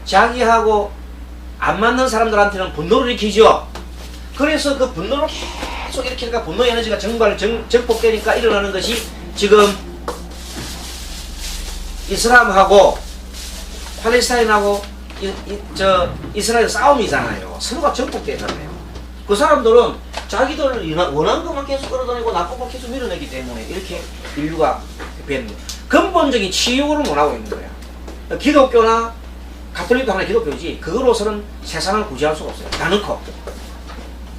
자기하고 안 맞는 사람들한테는 분노를 일으키죠. 그래서 그 분노를 계속 일으키니까 분노 에너지가 정복되니까 일어나는 것이 지금 이슬람하고 팔레스타인하고 이스라엘 싸움이잖아요. 서로가 정복되잖아요. 그 사람들은 자기들 원하는 것만 계속 끌어다니고 나쁜 것 계속 밀어내기 때문에 이렇게 인류가 변해요. 근본적인 치유를 못하고 있는 거야. 기독교나 가톨릭도 하나 기독교지 그거로서는 세상을 구제할 수가 없어요. 다 넣고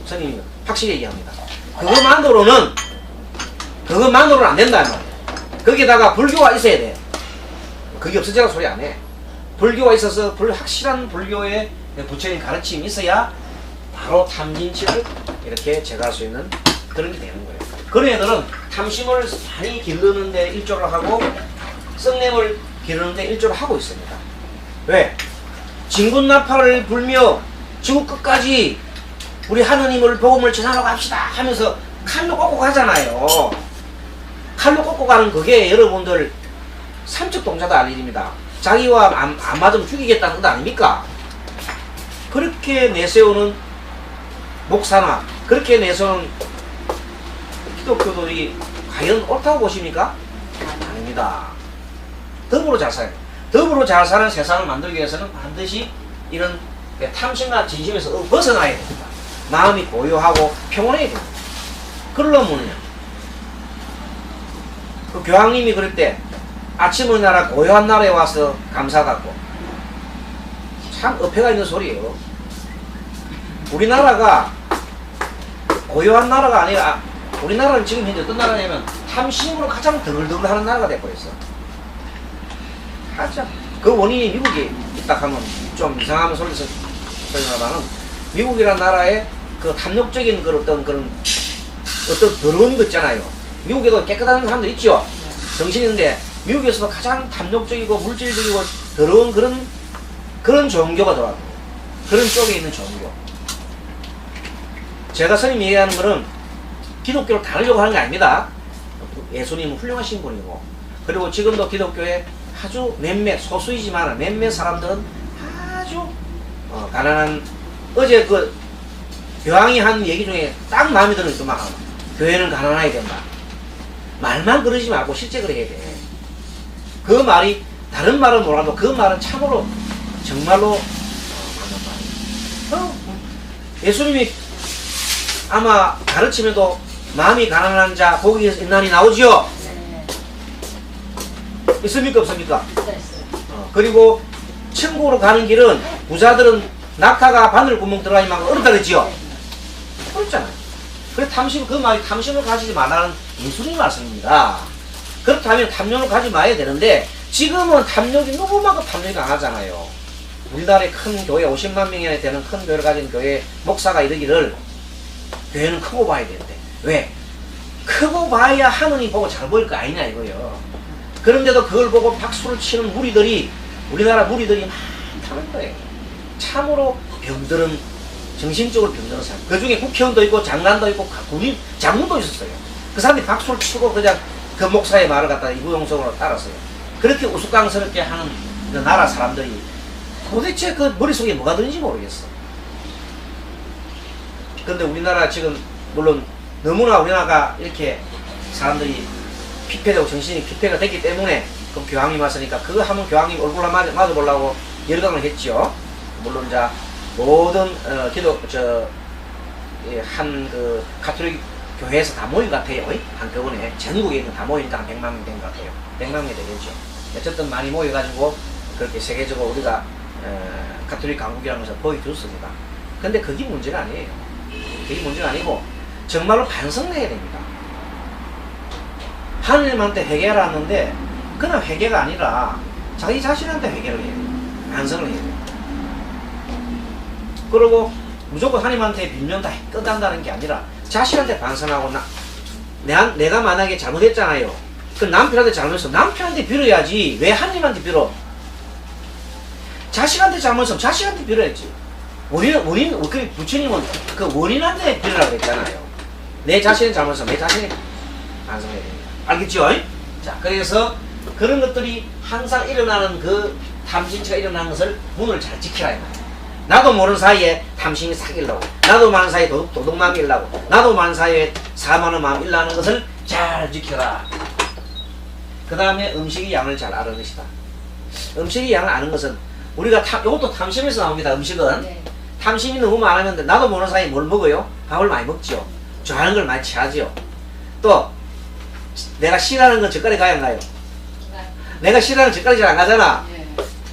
선생님이 확실히 얘기합니다. 그것만으로는 안 된다 말이에요. 거기다가 불교가 있어야 돼. 그게 없어지라 소리 안 해. 불교가 있어서 확실한 불교의 부처님 가르침이 있어야 바로 탐진치를 이렇게 제거할 수 있는 그런 게 되는 거예요. 그런 애들은 탐심을 많이 기르는데 일조를 하고 썩냄을 기르는데 일조를 하고 있습니다. 왜? 진군나팔을 불며 지구 끝까지 우리 하느님을 복음을 전하러 갑시다 하면서 칼로 꽂고 가잖아요. 칼로 꽂고 가는 그게 여러분들 삼척 동자도 알 일입니다. 자기와 안 맞으면 죽이겠다는 것 아닙니까? 그렇게 내세우는 목사나 그렇게 내세우는 기독교들이 과연 옳다고 보십니까? 아닙니다. 더불어 잘 살아요. 더불어 잘 사는 세상을 만들기 위해서는 반드시 이런 탐심과 진심에서 벗어나야 됩니다. 마음이 고요하고 평온해야 됩니다. 그러려면요. 그 교황님이 그럴 때 아침의 나라 고요한 나라에 와서 감사받고 참 어폐가 있는 소리예요. 우리나라가 고요한 나라가 아니라 우리나라는 지금 현재 어떤 나라냐면 탐심으로 가장 드글드글하는 나라가 돼버렸어. 가장 그 원인이 미국이 있다 하면 좀 이상한 소리라는 미국이라는 나라의 그 탐욕적인 어떤 더러운 거 있잖아요. 미국에도 깨끗한 사람들 있죠. 정신이 있는데 미국에서도 가장 탐욕적이고 물질적이고 더러운 그런 종교가 들어와요. 그런 쪽에 있는 종교. 제가 스님이 얘기하는 거는 기독교를 다루려고 하는 게 아닙니다. 예수님은 훌륭하신 분이고 그리고 지금도 기독교에 아주 몇몇 소수이지만 몇몇 사람들은 아주 가난한 어제 그 교황이 한 얘기 중에 딱 마음에 드는 그 말 교회는 가난해야 된다. 말만 그러지 말고 실제 그래야 돼. 그 말이 다른 말은 뭐라도 그 말은 참으로 정말로 맞는 말이에요. 예수님이 아마 가르치면도 마음이 가난한 자 복이 있나니 나오지요? 네. 있습니까 없습니까? 그리고 천국으로 가는 길은 부자들은 낙타가 바늘구멍 들어가니 막 어렵다 그랬지요? 그렇잖아요. 그래 그 말이 탐심을 가지지 말라는 예수님 말씀입니다. 그렇다면 탐욕을 가지 마야 되는데 지금은 탐욕이 너무만큼 탐욕이 강하잖아요. 우리나라의 큰 교회 50만 명이 되는 큰 교회를 가진 교회 목사가 이르기를 교회는 크고 봐야 되는데 왜? 크고 봐야 하느님 보고 잘 보일 거 아니냐 이거요. 그런데도 그걸 보고 박수를 치는 우리나라 무리들이 많다는 거예요. 참으로 병들은 정신적으로 병드는 사람. 그 중에 국회의원도 있고 장관도 있고 군인 장군도 있었어요. 그 사람들이 박수를 치고 그냥 그 목사의 말을 갖다가 이구동성으로 따랐어요. 그렇게 우스꽝스럽게 하는 그 나라 사람들이 도대체 그 머릿속에 뭐가 드는지 모르겠어. 그런데 우리나라 지금 물론 너무나 우리나라가 이렇게 사람들이 피폐되고 정신이 피폐가 됐기 때문에 그 교황님 왔으니까 그거 하면 교황님 얼굴 맞아보려고 열강을 했죠. 물론 자 모든 한 그 가톨릭 교회에서 다 모인 것 같아요. 한꺼번에 전국에 있는 다 모이니까 한 100만 명 된 것 같아요. 100만 명이 되겠죠. 어쨌든 많이 모여가지고 그렇게 세계적으로 우리가 가톨릭 강국이라는 것을 보여줬습니다. 근데 그게 문제가 아니에요. 그게 문제가 아니고 정말로 반성해야 됩니다. 하느님한테 회개하라 하는데 그냥 회개가 아니라 자기 자신한테 회개를 해야 돼요. 반성을 해야 돼요. 그리고 무조건 하나님한테 빌면 다 끝난다는 게 아니라 자신한테 반성하고 내가 만약에 잘못했잖아요. 그 남편한테 잘못했어. 남편한테 빌어야지. 왜 하나님한테 빌어? 자식한테 잘못했으면 자식한테 빌어야지. 그 부처님은 그 원인한테 빌으라고 했잖아요. 내 자신의 잘못했으면 내 자신이 반성해야 됩니다. 알겠죠? 자, 그래서 그런 것들이 항상 일어나는 그 탐진치가 일어나는 것을 문을 잘 지키라 이 말이야. 나도 모르는 사이에 탐심이 사귀려고, 나도 모르는 사이에 도둑마음이 일라고, 나도 모르는 사이에 사만한 마음이 일라는 것을 잘 지켜라. 그 다음에 음식의 양을 잘 아는 것이다. 음식의 양을 아는 것은 우리가 이것도 탐심에서 나옵니다. 음식은 네. 탐심이 너무 많으면 나도 모르는 사이에 뭘 먹어요? 밥을 많이 먹죠. 좋아하는 걸 많이 취하죠. 또 내가 싫어하는 건 젓갈에 가야 안 가요? 내가 싫어하는 젓갈이 잘 안 가잖아. 네.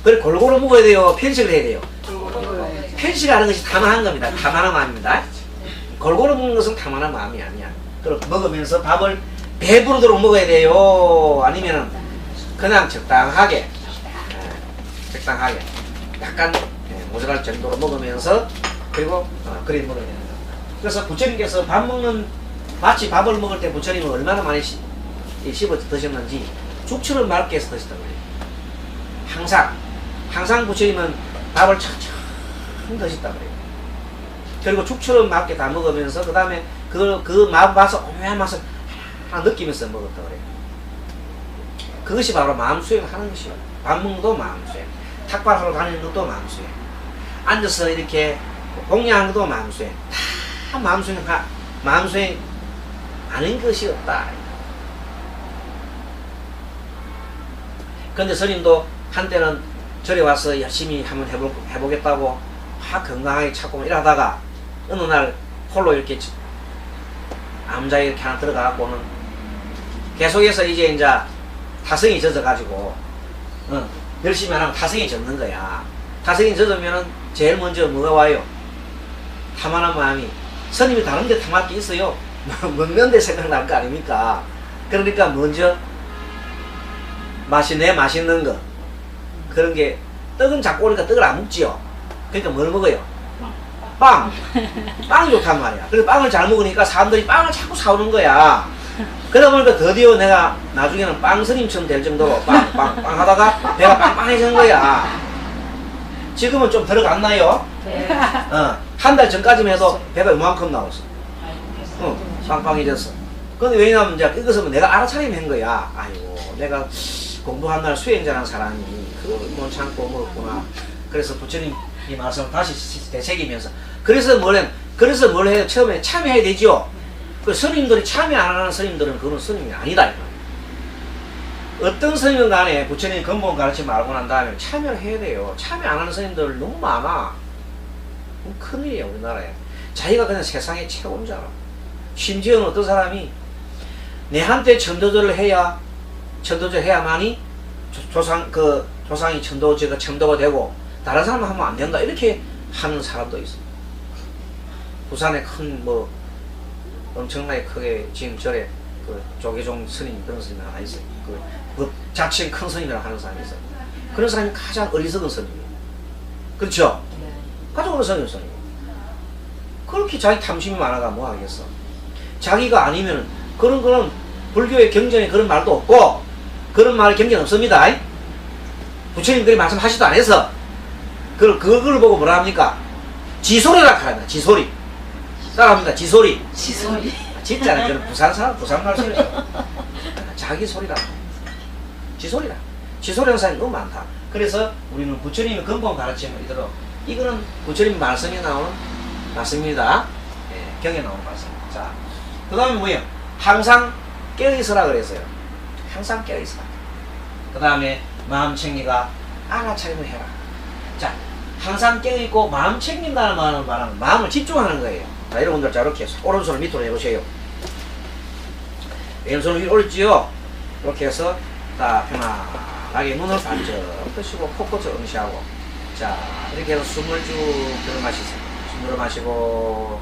그래 골고루 먹어야 돼요? 편식을 해야 돼요? 네. 편식하는 것이 탐하는 겁니다. 탐하는 마음입니다. 골고루 먹는 것은 탐하는 마음이 아니야. 그럼 먹으면서 밥을 배부르도록 먹어야 돼요? 아니면은 그냥 적당하게, 적당하게 약간 모자랄 정도로 먹으면서 그리고 그래 먹어야 되는 겁니다. 그래서 부처님께서 밥 먹는, 마치 밥을 먹을 때 부처님은 얼마나 많이 씹어 드셨는지 죽처럼 맑게 해서 드시단 말이에요. 항상 부처님은 밥을 천천히 드셨단 말이에요. 그리고 죽처럼 맑게 다 먹으면서 그 다음에 그 맛을 오묘한 맛을 하나 느끼면서 먹었단 말이에요. 그것이 바로 마음 수행하는 것이에요. 밥 먹는 것도 마음 수행, 탁발하러 다니는 것도 마음 수행, 앉아서 이렇게 공양하는 것도 마음 수행, 다 마음 수행 아닌 것이 없다. 그런데 스님도 한때는 절에 와서 열심히 한번 해보겠다고 막 건강하게 찾고 일하다가 어느 날 홀로 이렇게 암자에 이렇게 하나 들어가갖고는 계속해서 이제 타성이 젖어가지고 열심히 하면 타성이 젖는 거야. 타성이 젖으면은 제일 먼저 뭐가 와요? 탐하는 마음이. 스님이 다른 데 탐할 게 있어요? 먹는 데 생각날 거 아닙니까? 그러니까 먼저 맛있는 거, 그런 게, 떡은 자꾸 오니까 떡을 안 먹지요. 그러니까 뭘 먹어요? 빵 좋단 말이야. 그래서 빵을 잘 먹으니까 사람들이 빵을 자꾸 사오는 거야. 그러다 보니까 드디어 내가 나중에는 빵 스님처럼 될 정도로 빵 하다가 배가 빵빵해진 거야. 지금은 좀 들어갔나요? 네. 한 달 전까지만 해도 배가 이만큼 나왔어. 빵빵해졌어. 근데 왜냐면 이제 이것은 내가 알아차림한 거야. 아이고, 내가 공부한 날 수행자라는 사람이 그걸 못 참고 먹었구나. 그래서 부처님 이 말씀을 다시 되새기면서 그래서 뭘 해요? 처음에 참여해야 되죠. 그 스님들이 참여 안 하는 스님들은 그건 스님이 아니다. 어떤 스님은 간에 부처님 근본 가르침 알고 난 다음에 참여를 해야 돼요. 참여 안 하는 스님들 너무 많아. 큰일이에요, 우리나라에. 자기가 그냥 세상의 최고자라. 심지어는 어떤 사람이 내한테 천도절을 해야만이 조상이 천도가 되고 다른 사람 하면 안 된다, 이렇게 하는 사람도 있어. 부산에 큰 엄청나게 크게 지금 절에 조계종 스님, 그런 스님이 하나 있어요. 자칭 큰 스님이라고 하는 사람이 있어요. 그런 사람이 가장 어리석은 스님이에요. 그렇죠? 가장 어리석은 스님. 그렇게 자기 탐심이 많아가 뭐 하겠어. 자기가 아니면 그런 불교의 경전에 그런 말도 없고 그런 말의 경전 없습니다. 부처님 그렇게 말씀하시도 안 해서 그걸 보고 뭐라 합니까? 지소리라 합니다. 지소리. 따라합니다. 지소리. 진짜는 그런 부산 말씀이죠. 자기 소리라. 지소리라. 지소리라는 사람이 너무 많다. 그래서 우리는 부처님의 근본 가르침을 이대로, 이거는 부처님 말씀에 나오는 말씀입니다. 경에 나오는 말씀. 자, 그 다음에 뭐예요? 항상 깨어있으라 그랬어요. 항상 깨어있으라. 그 다음에 마음 챙기가 알아차림을 해라. 자, 항상 깨어있고 마음 챙긴다는 말은 마음을 집중하는 거예요. 자, 여러분들 자, 이렇게 오른손을 밑으로 해보세요. 왼손을 위로 올리지요. 이렇게 해서 다 편안하게 눈을 반짝 뜨시고 코끝을 응시하고, 자, 이렇게 해서 숨을 쭉 들어 마시세요. 숨 들어 마시고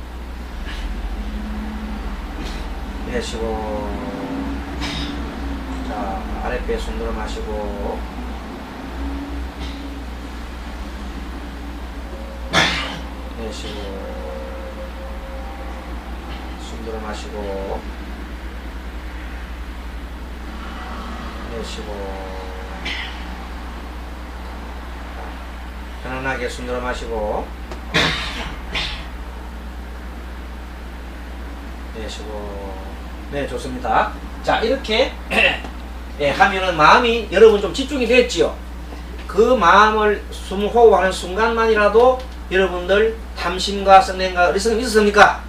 내쉬고, 자, 아랫배에 숨 들어 마시고 내쉬고, 숨 들어 마시고 내쉬고, 편안하게 숨 들어 마시고 내쉬고. 네, 좋습니다. 자, 이렇게 하면은 마음이 여러분 좀 집중이 됐지요. 그 마음을 숨을 호흡하는 순간만이라도 여러분들 탐심과 성냄과 어리석음이 있었습니까?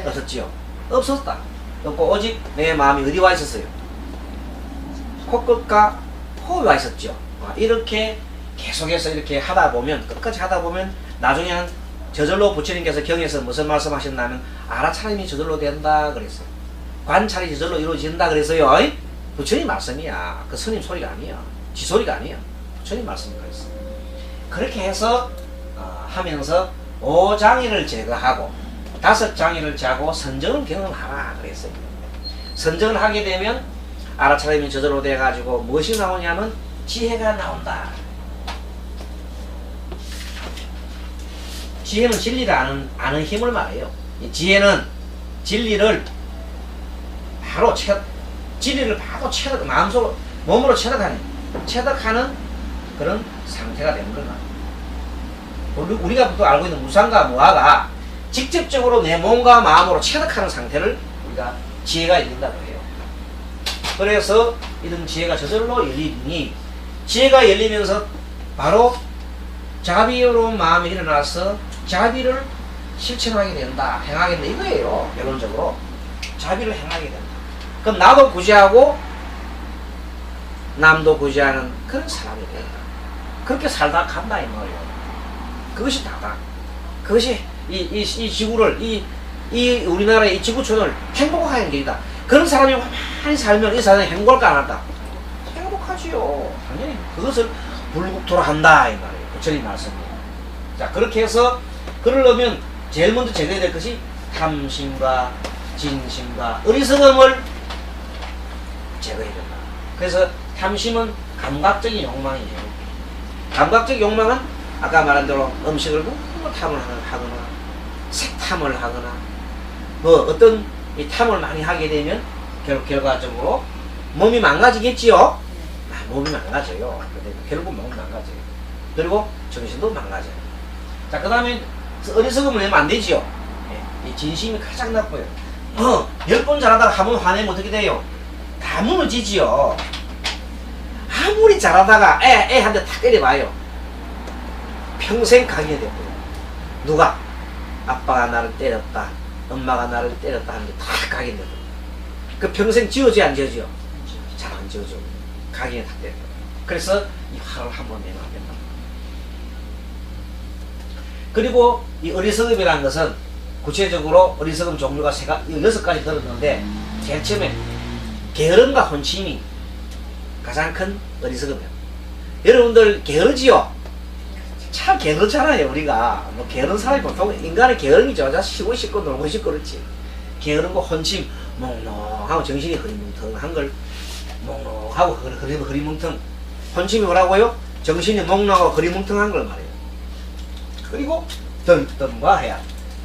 없었지요. 없었다. 없고 오직 내 마음이 어디 와 있었어요? 코끝과 호흡이 와 있었죠. 이렇게 계속해서 이렇게 하다 보면 끝까지 하다 보면 나중에는 저절로 부처님께서 경에서 무슨 말씀하셨냐면 알아차림이 저절로 된다 그랬어요. 관찰이 저절로 이루어진다 그래서요. 부처님 말씀이야. 그 스님 소리가 아니야. 지 소리가 아니야. 부처님 말씀이 그랬어. 그렇게 해서 하면서 5장애를 제거하고 5장애를 제하고 선정을 경험하라 그랬어요. 선정을 하게 되면 알아차림이 저절로 돼가지고 무엇이 나오냐면 지혜가 나온다. 지혜는 진리를 아는 힘을 말해요. 이 지혜는 진리를 바로 진리를 바로 마음속으로 몸으로 체득하는 그런 상태가 되는 거다. 우리가 또 알고 있는 무상과 무아가 직접적으로 내 몸과 마음으로 체득하는 상태를 우리가 지혜가 열린다고 해요. 그래서 이런 지혜가 저절로 열리니 지혜가 열리면서 바로 자비로운 마음이 일어나서 자비를 실천하게 된다. 행하게 된다. 이거예요. 결론적으로. 자비를 행하게 된다. 그럼 나도 구제하고 남도 구제하는 그런 사람이 된다. 그렇게 살다 간다 이 말이에요. 그것이 다다. 그것이 이 지구를 이 우리나라의 이 지구촌을 행복하게 길이다. 그런 사람이 많이 살면 이 사람이 행복할까 안 할까? 행복하지요. 당연히 그것을 불국토로 한다 이 말이에요. 부처님 말씀이에요. 자 그렇게 해서 그러려면 제일 먼저 제거해야 될 것이 탐심과 진심과 어리석음을 제거해야 된다. 그래서 탐심은 감각적인 욕망이에요. 감각적 욕망은 아까 말한 대로 음식을 너무 탐을 하거나 색탐을 하거나 뭐 어떤 이 탐을 많이 하게 되면 결과적으로 몸이 망가지겠지요. 몸이 망가져요. 결국 몸이 망가져요. 그리고 정신도 망가져요. 자, 그 다음에 어리석음을 내면 안 되지요. 이 진심이 가장 나빠요. 10번 잘하다가 한 번 화내면 어떻게 돼요? 다 무너지지요. 아무리 잘하다가 애한테 탁 때려봐요. 평생 가게 돼요. 누가? 아빠가 나를 때렸다. 엄마가 나를 때렸다 하는 게 다 가게 돼요. 그 평생 지워져야 안 지워져요? 잘 안 지워져. 가게 탁 때려요. 그래서 이 화를 한 번 내면 안 된다. 그리고 이 어리석음이라는 것은 구체적으로 어리석음 종류가 6가지 들었는데 제일 처음에 게으름과 혼침이 가장 큰 어리석음이에요. 여러분들 게으르지요? 참 게으르잖아요. 우리가 뭐 게으른 사람이 보통 인간의 게으름이죠. 쉬고 싶고 놀고 싶고 그렇지. 게으르고 혼침 몽롱하고 정신이 흐리멍텅한 걸 몽롱하고 흐리멍텅. 혼침이 뭐라고요? 정신이 몽롱하고 흐리멍텅한 걸 말해요. 그리고 덜뜸과 해야.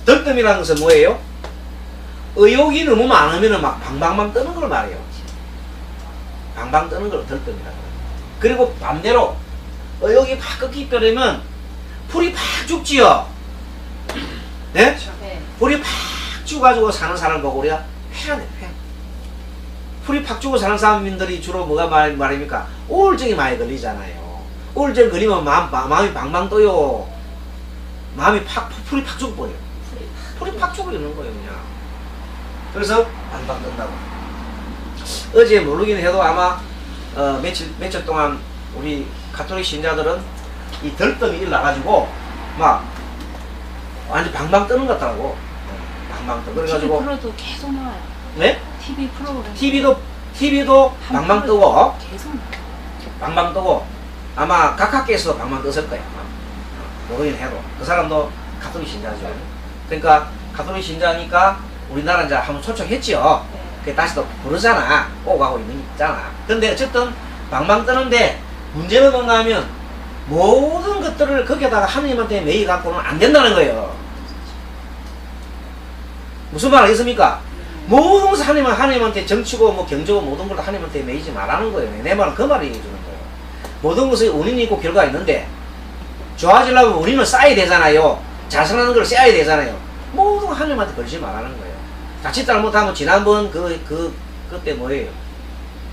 덜뜸이라는 것은 뭐예요? 의욕이 너무 많으면 막 방방방 뜨는 걸 말해요. 방방 뜨는 걸 덜뜸이라고 해요. 그리고 반대로 의욕이 팍 꺾이 뼈려면 풀이 팍 죽지요. 네? 네. 풀이 팍 죽어가지고 사는 사람을 보고 우리가 회하네, 회. 풀이 팍 죽어 사는 사람들이 주로 뭐가 말입니까? 우울증이 많이 걸리잖아요. 우울증 걸리면 마음이 방방 떠요. 마음이 풀이 팍 죽어버려요. 풀이 팍 죽어버리는 거예요, 그냥. 그래서 방방 뜬다고. 어제 모르긴 해도 아마 며칠 동안 우리 가톨릭 신자들은 이 덜뜸이 일어나가지고 막 완전 방방 뜨는 것 같더라고. 방방 떠. 그래가지고. TV 프로도 계속 나와요. 네? TV 프로그램. TV도 방방 뜨고. 계속 나와요. 방방 뜨고. 아마 각 학교에서도 방방 떴을 거야. 아마. 모르긴 해도. 그 사람도 가톨릭 신자죠. 그러니까 가톨릭 신자니까 우리나라 이제 한번 초청했지요. 네. 다시 또 부르잖아. 꼭 하고 있잖아. 근데 어쨌든 방방 뜨는데 문제는 뭔가 하면 모든 것들을 거기에다가 하느님한테 매일 갖고는 안 된다는 거예요. 무슨 말 하겠습니까? 모든 것을 하나님한테 정치고 뭐 경제고 모든 걸 하나님한테 매이지 말라는 거예요. 내 말은 그 말을 얘기해 주는 거예요. 모든 것에 원인이 있고 결과가 있는데 좋아지려면 원인을 쌓아야 되잖아요. 자선하는 걸 쌓아야 되잖아요. 모든 거 하나님한테 걸지 말라는 거예요. 자칫 잘못하면 지난번 그때 뭐예요?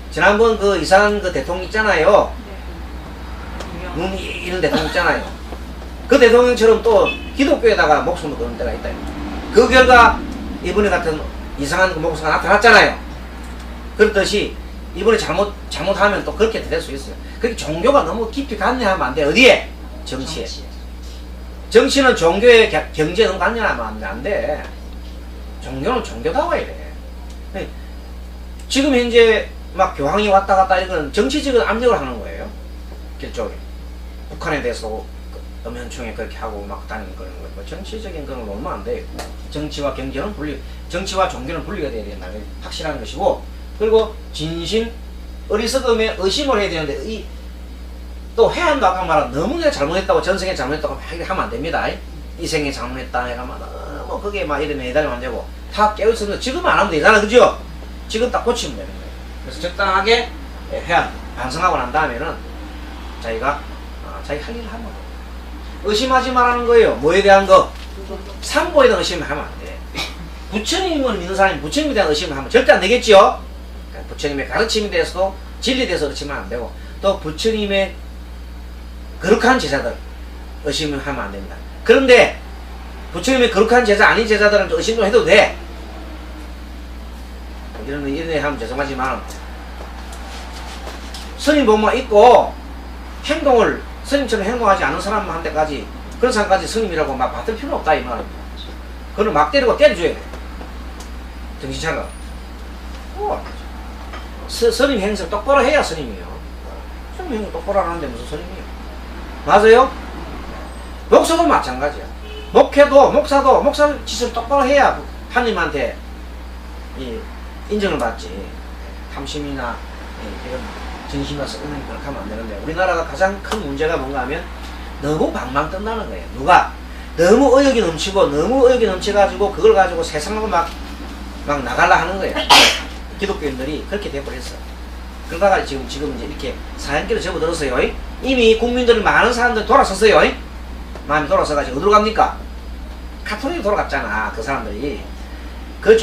지난번 그 이상한 그 대통령 있잖아요. 네. 눈이 이런 대통령 있잖아요. 그 대통령처럼 또 기독교에다가 목숨을 거는 데가 있다. 그 결과 이번에 같은 이상한 그 목사가 나타났잖아요. 그렇듯이 이번에 잘못하면 또 그렇게 될 수 있어요. 그렇게 종교가 너무 깊이 관여하면 안 돼. 어디에? 정치에. 정치는 종교에 경제에 너무 관여하면 안 돼. 종교는 종교다워야 돼. 지금 현재 막 교황이 왔다 갔다 이건 정치적인 압력을 하는 거예요. 길쪽에. 북한에 대해서 엄연충에 그렇게 하고 막 다니는 그런 거예요. 뭐 정치적인 그런 거 놓으면 안 돼요. 정치와 경제는 정치와 종교는 분리가 돼야 된다. 확실한 것이고, 그리고 진심, 어리석음에 의심을 해야 되는데, 또 해안도 아까 말한 너무 내가 잘못했다고, 전생에 잘못했다고 막 이렇게 하면 안 됩니다. 이 생에 잘못했다, 내가 막 너무 그게 막 이래 매달리면 안 되고, 다 깨어있으면 지금 안 하면 되잖아, 그죠? 지금 딱 고치면 되는 거예요. 그래서 적당하게 해안, 반성하고 난 다음에는 자기가 자기 할 일을 하면 돼요. 의심하지 말라는 거예요. 뭐에 대한 거? 삼보에 대한 의심을 하면 안 돼. 부처님을 믿는 사람이 부처님에 대한 의심을 하면 절대 안 되겠지요? 그러니까 부처님의 가르침에 대해서도 진리에 대해서 의심하면 안 되고, 또 부처님의 거룩한 제자들 의심을 하면 안 됩니다. 그런데 부처님의 거룩한 제자 아닌 제자들은 의심 좀 해도 돼. 이런 애 하면 죄송하지만 스님 보면 있고 행동을 스님처럼 행동하지 않은 사람한테까지 그런 사람까지 스님이라고 막 받을 필요 없다 이 말입니다. 그거는 막 때리고 때려줘야 돼. 정신 차려. 스님 행세 똑바로 해야 스님이에요. 스님 행세 똑바로 안 하는데 무슨 스님이에요? 맞아요? 목사도 마찬가지야. 목사도 목사 짓을 똑바로 해야 하나님한테 인정을 받지. 탐심이나 이런 진심과 썩는 그렇게 하면 안 되는데, 우리나라가 가장 큰 문제가 뭔가 하면 너무 방방 뜬다는 거예요. 누가 너무 의욕이 넘치고 너무 의욕이 넘쳐가지고 그걸 가지고 세상으로 막 나갈라 하는 거예요. 기독교인들이 그렇게 돼버렸어. 그러다가 지금 이제 이렇게 사연길을 접어들었어요. 이미 국민들이 많은 사람들이 돌아섰어요. 마음이 돌아서가지고 어디로 갑니까? 카톨릭으로 돌아갔잖아. 그 사람들이. 그